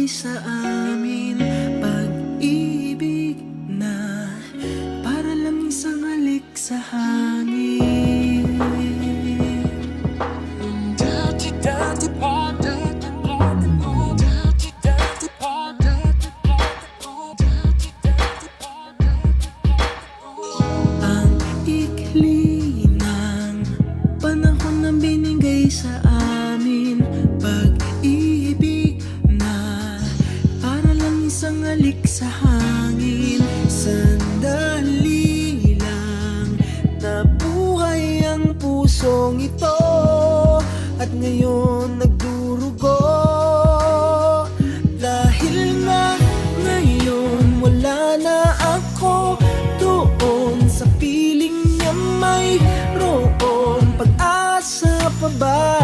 binigay sa amin pag-ibig na para lang isang halik sa hangin. Ang ikli ng panahon na binigay sa amin pag-ibig na para lang isang halik sa hangin. Sandali lang nabuhay ang pusong ito at ngayon nagdurugo. Dahil nga ngayon wala na ako doon sa piling niya mayroon pag-asa pa ba?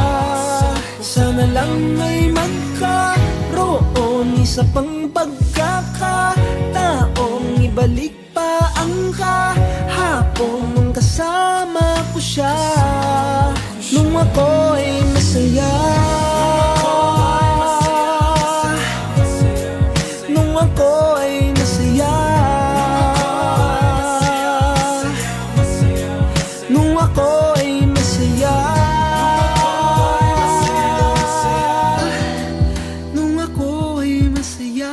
Sana lang may magkaroon isa pang pagkakataong ibalik pa ang kahapon nung kasama ko siya, nung ako ay masaya, nung ako ay masaya, nung ako ay masaya, nung ako ay masaya.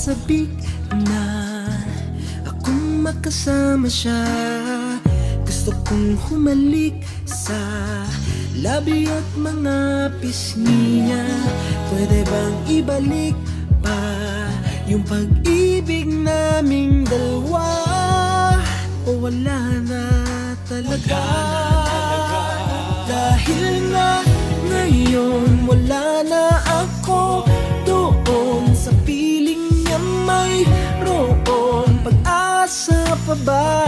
Sabik na akong makasama siya. Gusto kong humalik sa labi at mga pisngi niya. Pwede bang ibalik pa yung pag-ibig naming dalawa? O wala na talaga? Dahil nga ngayon wala na ako doon sa piling niya mayroon pag-asa pa ba?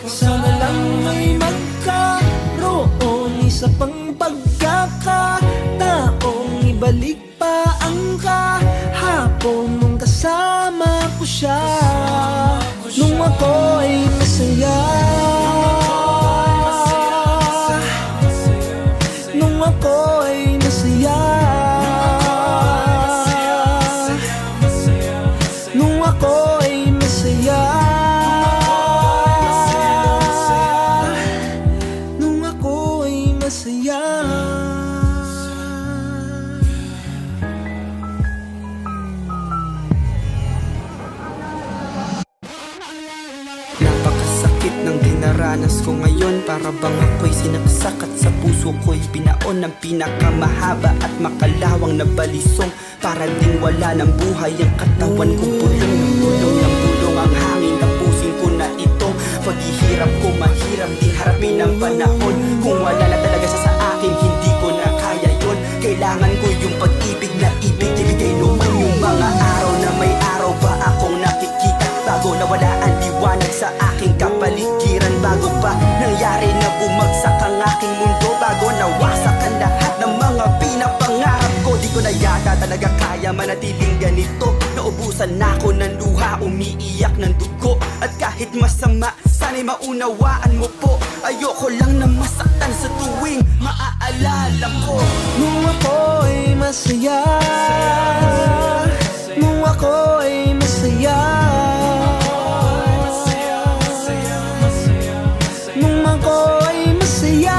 Sana lang may magkaroon isa pang pagkakataong ibalik pa ang kahapon nung kasama ko siya, nung ako ay masaya, nung ako ay masaya, nung ako ay masaya, nung ako ay masaya. Napakasakit ng dinaranas ko ngayon. Para bang ako'y sinaksak at sa puso ko'y binaon ng pinakamahaba at makalawang na balisong. Para ding wala ng buhay ang katawan ko. Bulong ng bulong ng bulong ang hangin. Tapusin ko na itong paghihirap ko. Mahirap din harapin ang panahon. Kung wala na talaga siya sa akin, hindi ko na kaya yun. Kailangan ko yung pag-ibig na ibig. Ibigay naman yung mga araw na may araw ba akong nakikita. Bago nawala ang liwanag sa aking kapaligiran. Bago pa nangyari na bumagsak ang aking mundo. Bago nawasak ang lahat ng mga pinapangarap ko. Di ko na yata talaga kaya manatiling ganito. Naubusan na ako ng luha, umiiyak ng dugo. At kahit masama, sana'y maunawaan mo po. Ayoko lang na masaktan sa tuwing maaalala ko. Nung ako ay masaya, nung ako ay masaya, nung ako ay masaya,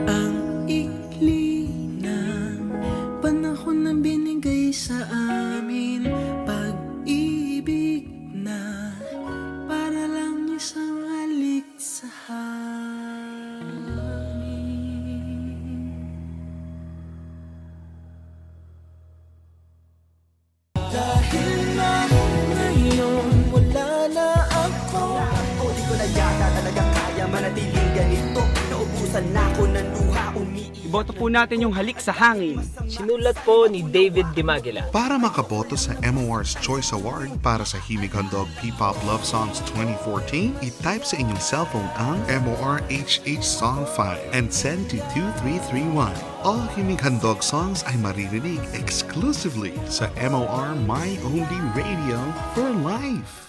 ang ikli ng panahon na binigay sa amin pag-ibig na para lang isang halik sa hangin. Dahil na ngayon wala na ako, Di ko na yata talaga kaya manatiling ganito. Naubusan Naubusan na ako ng luha, Iboto po natin yung Halik sa Hangin. Sinulat po ni David Dimagila. Para makaboto sa MOR's Choice Award para sa Himig Handog P-Pop Love Songs 2014, i-type sa inyong cellphone ang MORHH Song 5 and send to 2331. All Himig Handog songs ay maririnig exclusively sa MOR My Only Radio for Life.